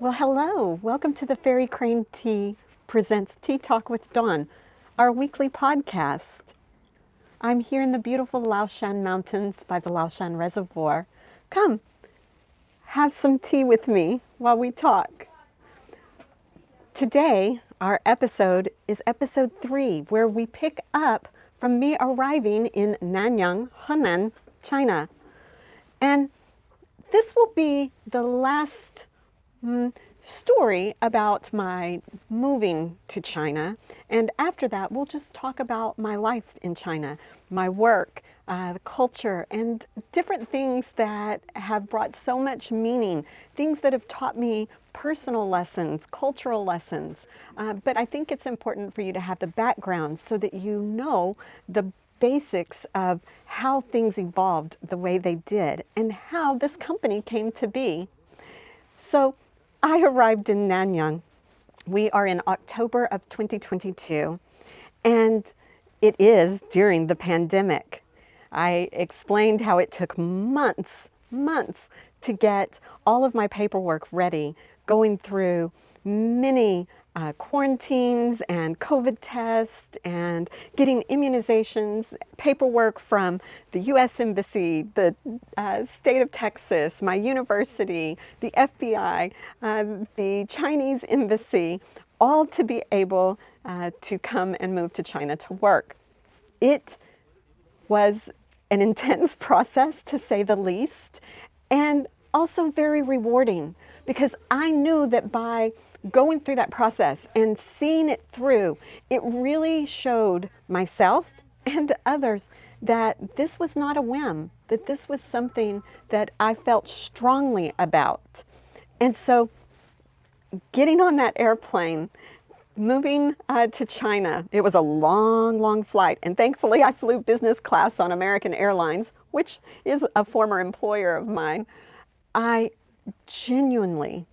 Well, hello. Welcome to the Fairy Crane Tea presents Tea Talk with Dawn, our weekly podcast. I'm here in the beautiful Laoshan Mountains by the Laoshan Reservoir. Come, have some tea with me while we talk. Today, our episode is episode 3, where we pick up from me arriving in Nanyang, Henan, China. And this will be the last story about my moving to China. And after that, we'll just talk about my life in China, my work, the culture, and different things that have brought so much meaning, things that have taught me personal lessons, cultural lessons. But I think it's important for you to have the background so that you know the basics of how things evolved the way they did and how this company came to be. So I arrived in Nanyang. We are in October of 2022, and it is during the pandemic. I explained how it took months to get all of my paperwork ready, going through many quarantines and COVID tests and getting immunizations, paperwork from the U.S. Embassy, the state of Texas, my university, the FBI, the Chinese embassy, all to be able to come and move to China to work. It was an intense process, to say the least, and also very rewarding, because I knew that by going through that process and seeing it through, it really showed myself and others that this was not a whim, that this was something that I felt strongly about. And so getting on that airplane, moving to China, it was a long flight. And thankfully I flew business class on American Airlines, which is a former employer of mine. I genuinely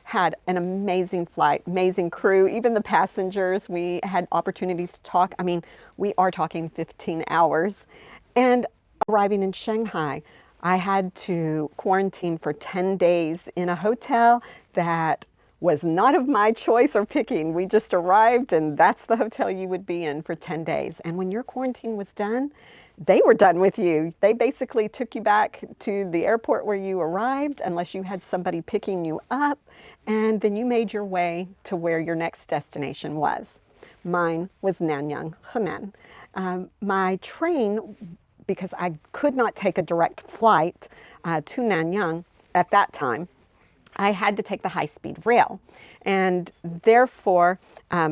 had an amazing flight, amazing crew, even the passengers. We had opportunities to talk. I mean, we are talking 15 hours. And arriving in Shanghai, I had to quarantine for 10 days in a hotel that was not of my choice or picking. We just arrived, and that's the hotel you would be in for 10 days. And when your quarantine was done, they were done with you. They basically took you back to the airport where you arrived, unless you had somebody picking you up, and then you made your way to where your next destination was. Mine was Nanyang, Henan. My train, because I could not take a direct flight to Nanyang at that time, I had to take the high-speed rail, and therefore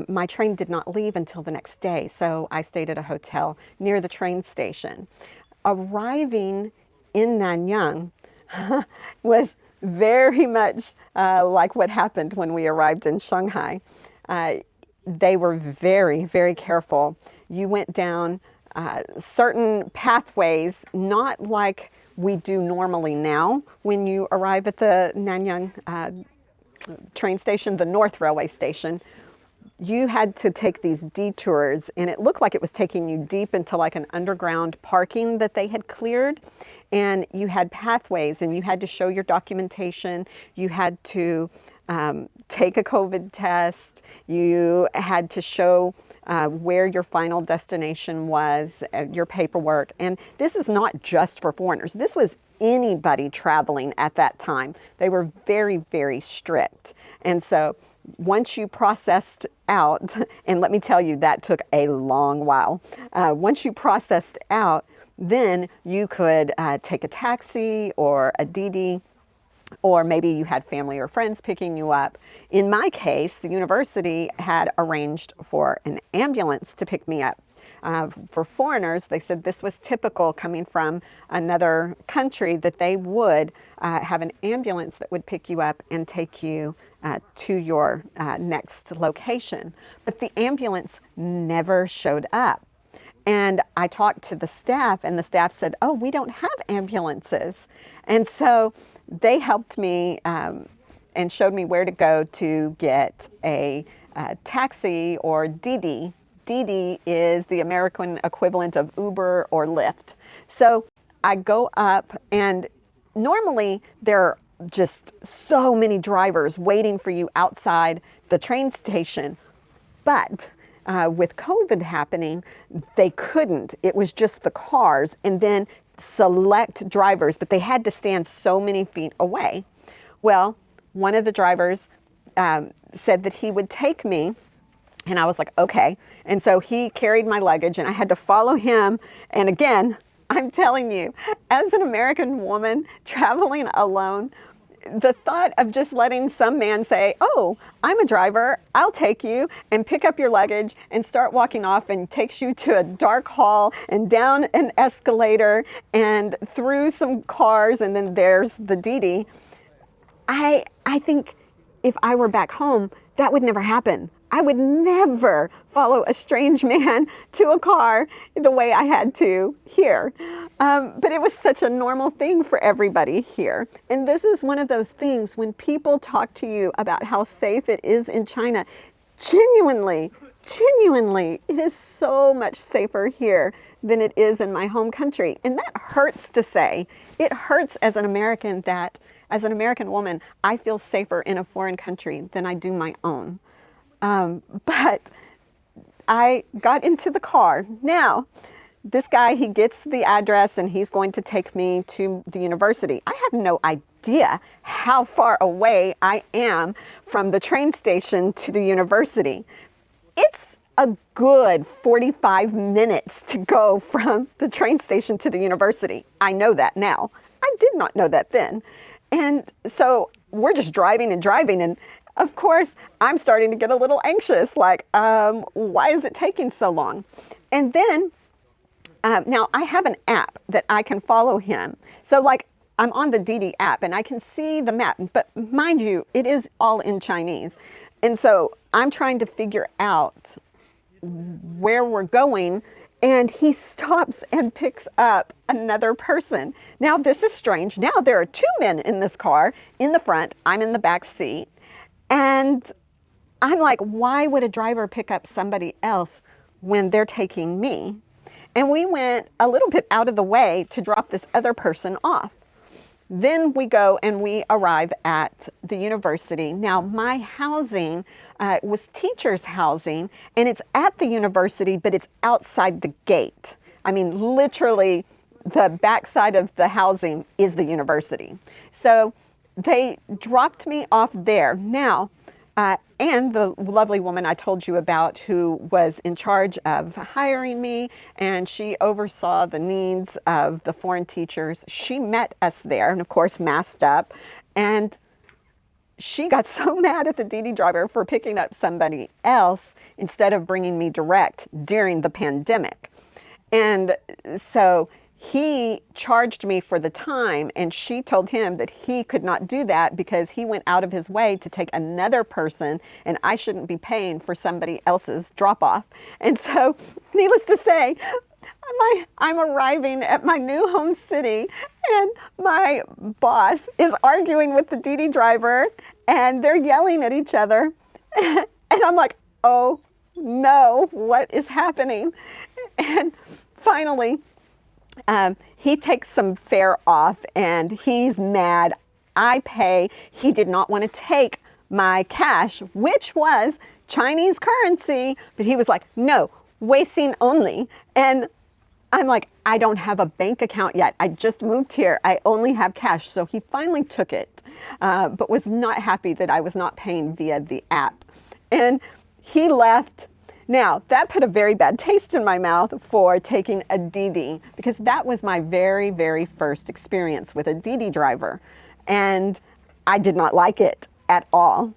my train did not leave until the next day, so I stayed at a hotel near the train station. Arriving in Nanyang was very much like what happened when we arrived in Shanghai. They were very careful. You went down certain pathways, not like we do normally now when you arrive at the Nanyang train station, the North Railway Station. You had to take these detours, and it looked like it was taking you deep into like an underground parking that they had cleared. And you had pathways, and you had to show your documentation. You had to take a COVID test. You had to show where your final destination was, your paperwork. And this is not just for foreigners. This was anybody traveling at that time. They were very strict. And so once you processed out, and let me tell you, that took a long while. Once you processed out, then you could take a taxi or a Didi, or maybe you had family or friends picking you up. In my case, the university had arranged for an ambulance to pick me up. For foreigners, they said this was typical coming from another country, that they would have an ambulance that would pick you up and take you to your next location. But the ambulance never showed up. And I talked to the staff, and the staff said, "Oh, we don't have ambulances." And so they helped me and showed me where to go to get a taxi or Didi. Didi is the American equivalent of Uber or Lyft. So I go up, and normally there are just so many drivers waiting for you outside the train station. But with COVID happening, they couldn't. It was just the cars and then select drivers, but they had to stand so many feet away. Well, one of the drivers said that he would take me, and I was like, okay. And so he carried my luggage and I had to follow him. And again, I'm telling you, as an American woman traveling alone, the thought of just letting some man say, oh, I'm a driver, I'll take you, and pick up your luggage and start walking off, and takes you to a dark hall and down an escalator and through some cars, and then there's the Didi. I think if I were back home, that would never happen. I would never follow a strange man to a car the way I had to here. But it was such a normal thing for everybody here. And this is one of those things when people talk to you about how safe it is in China, genuinely, it is so much safer here than it is in my home country. And that hurts to say. It hurts as an American that, as an American woman, I feel safer in a foreign country than I do my own. But I got into the car. Now, this guy, he gets the address and he's going to take me to the university. I have no idea how far away I am from the train station to the university. It's a good 45 minutes to go from the train station to the university. I know that now. I did not know that then. And so we're just driving, and of course, I'm starting to get a little anxious, like, why is it taking so long? And then, now I have an app that I can follow him. So like, I'm on the Didi app and I can see the map, but mind you, it is all in Chinese. And so I'm trying to figure out where we're going, and he stops and picks up another person. Now this is strange. Now there are two men in this car in the front, I'm in the back seat. And I'm like, why would a driver pick up somebody else when they're taking me? And we went a little bit out of the way to drop this other person off. Then we go and we arrive at the university. Now, my housing was teachers' housing, and it's at the university, but it's outside the gate. I mean, literally, the backside of the housing is the university. So they dropped me off there. Now, and the lovely woman I told you about who was in charge of hiring me, and she oversaw the needs of the foreign teachers, she met us there, and of course masked up, and she got so mad at the Didi driver for picking up somebody else instead of bringing me direct during the pandemic. And so he charged me for the time, and she told him that he could not do that because he went out of his way to take another person, and I shouldn't be paying for somebody else's drop-off. And so, needless to say, I'm arriving at my new home city, and my boss is arguing with the Didi driver, and they're yelling at each other. And I'm like, oh no, what is happening? And finally, he takes some fare off and he's mad. I pay. He did not want to take my cash, which was Chinese currency, but he was like, no, Weixin only. And I'm like, I don't have a bank account yet. I just moved here. I only have cash. So he finally took it, but was not happy that I was not paying via the app. And he left. Now, that put a very bad taste in my mouth for taking a Didi, because that was my very, very first experience with a Didi driver. And I did not like it at all.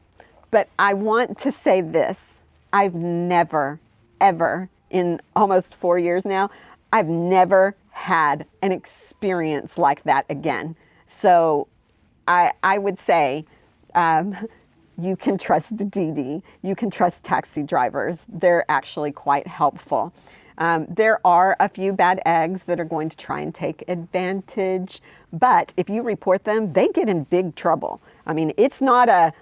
But I want to say this. I've never, ever, in almost 4 years now, I've never had an experience like that again. So I would say, you can trust Didi, you can trust taxi drivers. They're actually quite helpful. There are a few bad eggs that are going to try and take advantage, but if you report them, they get in big trouble. I mean, it's not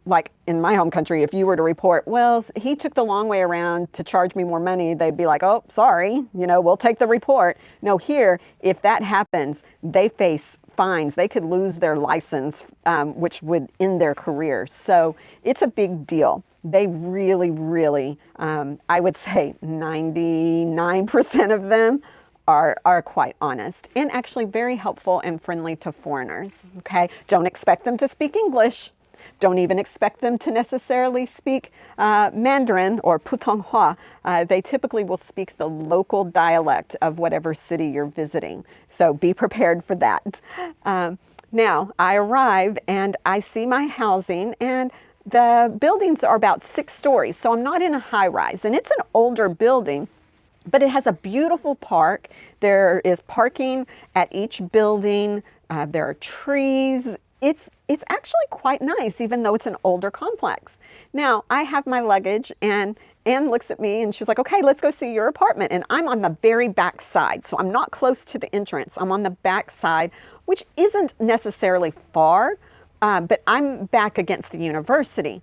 like in my home country, if you were to report, well, he took the long way around to charge me more money, they'd be like, oh, sorry, we'll take the report. No, here, if that happens, they face fines. They could lose their license, which would end their career. So it's a big deal. They really, really, I would say 99% of them are quite honest and actually very helpful and friendly to foreigners. Okay, don't expect them to speak English. Don't even expect them to necessarily speak Mandarin or Putonghua. They typically will speak the local dialect of whatever city you're visiting. So be prepared for that. Now, I arrive and I see my housing, and the buildings are about 6 stories. So I'm not in a high rise, and it's an older building, but it has a beautiful park. There is parking at each building. There are trees. It's actually quite nice, even though it's an older complex. Now, I have my luggage, and Anne looks at me and she's like, okay, let's go see your apartment. And I'm on the very back side, so I'm not close to the entrance. I'm on the back side, which isn't necessarily far, but I'm back against the university.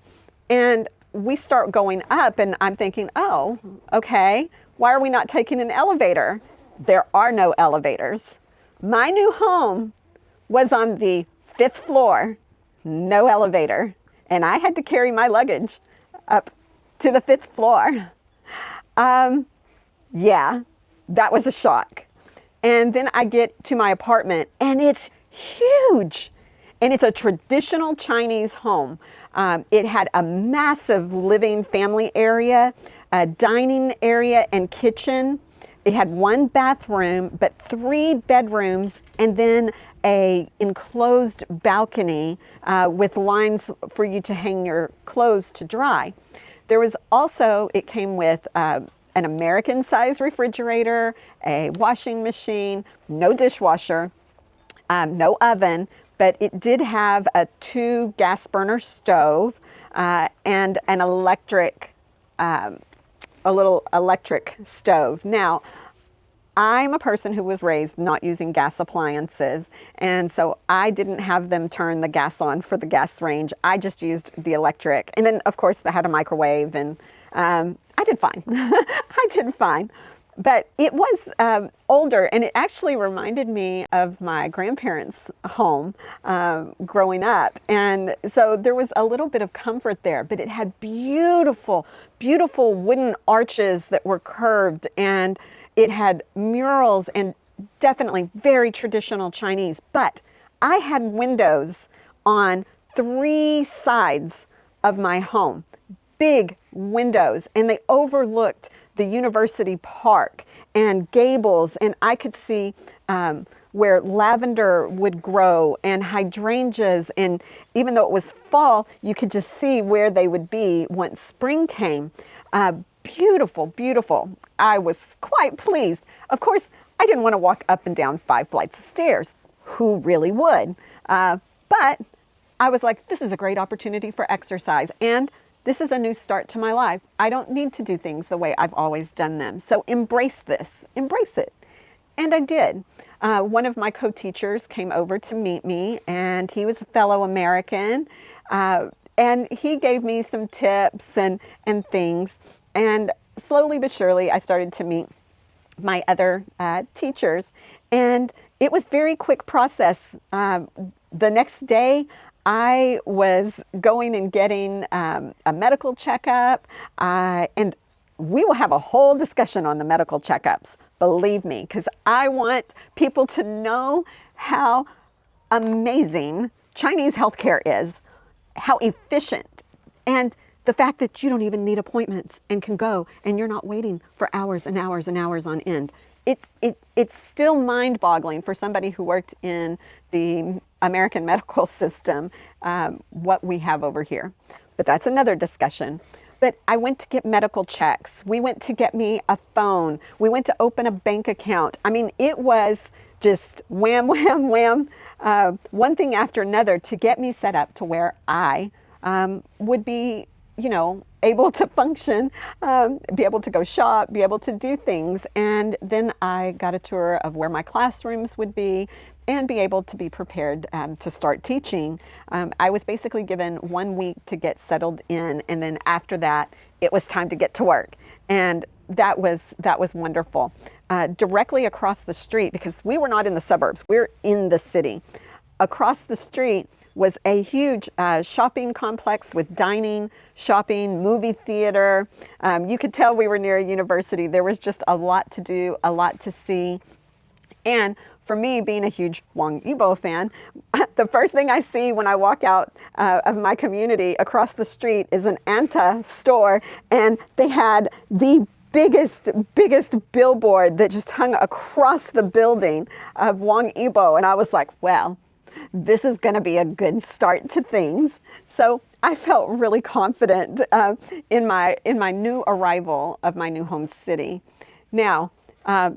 And we start going up, and I'm thinking, oh, okay, why are we not taking an elevator? There are no elevators. My new home was on the 5th floor, no elevator, and I had to carry my luggage up to the 5th floor. Yeah, that was a shock. And then I get to my apartment, and it's huge, and it's a traditional Chinese home. It had a massive living family area, a dining area and kitchen. It had 1 bathroom, but 3 bedrooms, and then a enclosed balcony with lines for you to hang your clothes to dry. There was also, it came with an American-sized refrigerator, a washing machine, no dishwasher, no oven, but it did have a 2 gas burner stove and an electric a little electric stove. Now, I'm a person who was raised not using gas appliances, and so I didn't have them turn the gas on for the gas range. I just used the electric. And then, of course, they had a microwave, and I did fine. I did fine. But it was older, and it actually reminded me of my grandparents' home growing up. And so there was a little bit of comfort there, but it had beautiful, beautiful wooden arches that were curved, and it had murals and definitely very traditional Chinese. But I had windows on 3 sides of my home, big windows, and they overlooked the university park and gables, and I could see where lavender would grow and hydrangeas, and even though it was fall, you could just see where they would be once spring came. Beautiful, beautiful. I was quite pleased. Of course, I didn't want to walk up and down 5 flights of stairs. Who really would? But I was like, this is a great opportunity for exercise, and this is a new start to my life. I don't need to do things the way I've always done them. So embrace this, embrace it. And I did. One of my co-teachers came over to meet me, and he was a fellow American. And he gave me some tips and things. And slowly but surely, I started to meet my other teachers. And it was a very quick process. The next day, I was going and getting a medical checkup, and we will have a whole discussion on the medical checkups, believe me, because I want people to know how amazing Chinese healthcare is, how efficient, and the fact that you don't even need appointments and can go and you're not waiting for hours and hours and hours on end. It's still mind-boggling for somebody who worked in the American medical system, what we have over here. But that's another discussion. But I went to get medical checks. We went to get me a phone. We went to open a bank account. I mean, it was just wham, wham, wham, one thing after another to get me set up to where I would be, able to function, be able to go shop, be able to do things. And then I got a tour of where my classrooms would be and be able to be prepared to start teaching. I was basically given 1 week to get settled in, and then after that, it was time to get to work. And that was wonderful. Directly across the street, because we were not in the suburbs, we're in the city. Across the street was a huge shopping complex with dining, shopping, movie theater. You could tell we were near a university. There was just a lot to do, a lot to see. And for me, being a huge Wang Yibo fan, the first thing I see when I walk out of my community across the street is an Anta store, and they had the biggest billboard that just hung across the building of Wang Yibo. And I was like, well, this is going to be a good start to things. So I felt really confident in my new arrival of my new home city. Now,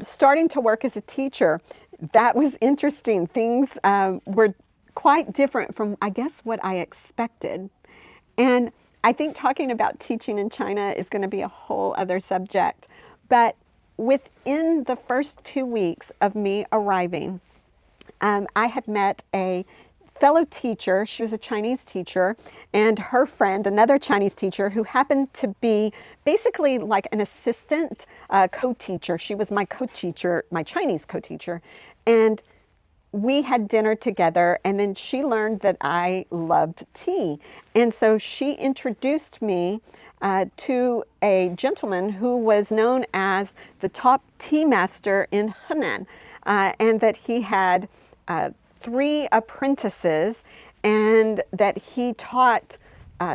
starting to work as a teacher, that was interesting. Things were quite different from, I guess, what I expected. And I think talking about teaching in China is going to be a whole other subject. But within the first 2 weeks of me arriving, I had met a fellow teacher. She was a Chinese teacher, and her friend, another Chinese teacher, who happened to be basically like an assistant co-teacher. She was my co-teacher, my Chinese co-teacher. And we had dinner together, and then she learned that I loved tea. And so she introduced me to a gentleman who was known as the top tea master in Henan, and that he had 3 apprentices, and that he taught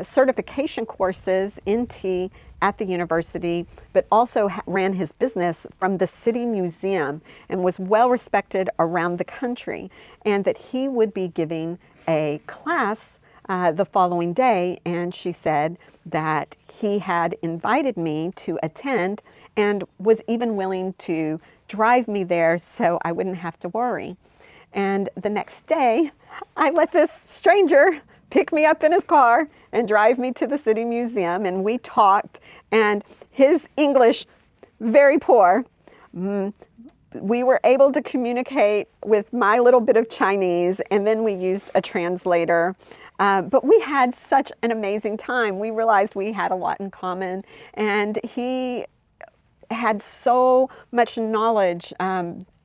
certification courses in tea at the university, but also ran his business from the city museum and was well respected around the country, and that he would be giving a class the following day. And she said that he had invited me to attend and was even willing to drive me there so I wouldn't have to worry. And the next day, I let this stranger pick me up in his car and drive me to the city museum, and we talked, and his English, very poor. We were able to communicate with my little bit of Chinese, and then we used a translator. But we had such an amazing time. We realized we had a lot in common, and he had so much knowledge.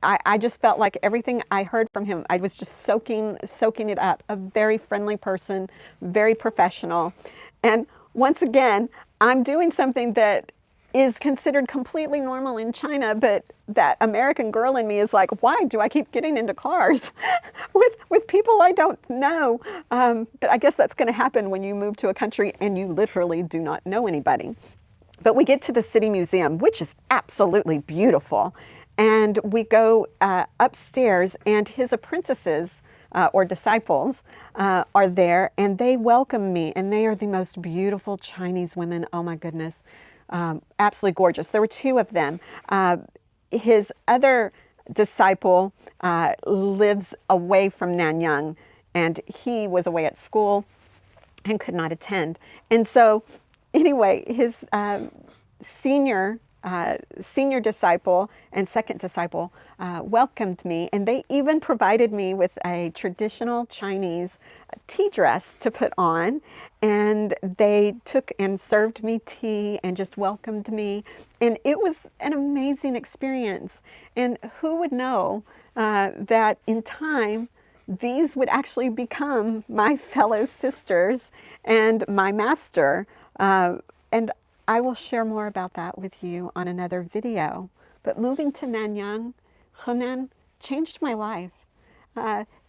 I just felt like everything I heard from him, I was just soaking it up. A very friendly person, very professional. And once again, I'm doing something that is considered completely normal in China, but that American girl in me is like, why do I keep getting into cars with people I don't know? But I guess that's going to happen when you move to a country and you literally do not know anybody. But we get to the city museum, which is absolutely beautiful. And we go upstairs, and his apprentices or disciples are there, and they welcome me, and they are the most beautiful Chinese women. Oh my goodness, absolutely gorgeous. There were 2 of them. His other disciple lives away from Nanyang, and he was away at school and could not attend. And so anyway, his senior disciple and second disciple welcomed me, and they even provided me with a traditional Chinese tea dress to put on, and they took and served me tea and just welcomed me, and it was an amazing experience. And who would know that in time these would actually become my fellow sisters and my master, and I will share more about that with you on another video. But moving to Nanyang, Henan, changed my life.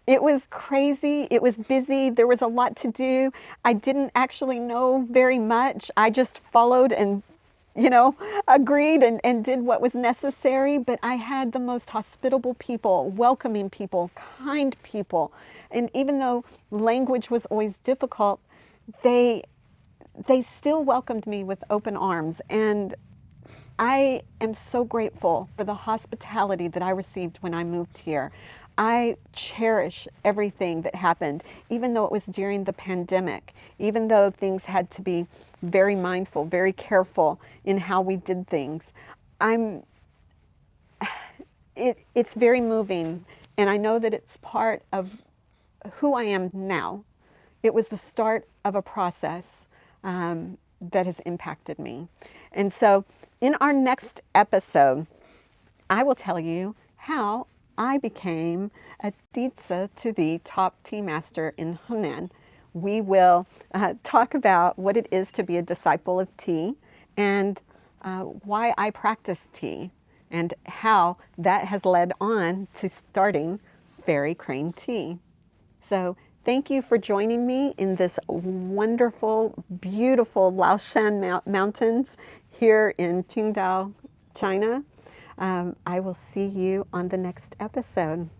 It was crazy. It was busy. There was a lot to do. I didn't actually know very much. I just followed and, agreed and did what was necessary. But I had the most hospitable people, welcoming people, kind people. And even though language was always difficult, they still welcomed me with open arms, and I am so grateful for the hospitality that I received when I moved here. I cherish everything that happened, even though it was during the pandemic, even though things had to be very mindful, very careful in how we did things. It's very moving, and I know that it's part of who I am now. It was the start of a process. that has impacted me. And so in our next episode, I will tell you how I became a teacher to the top tea master in Hunan. We will talk about what it is to be a disciple of tea and why I practice tea and how that has led on to starting Fairy Crane Tea. So thank you for joining me in this wonderful, beautiful Laoshan Mountains here in Qingdao, China. I will see you on the next episode.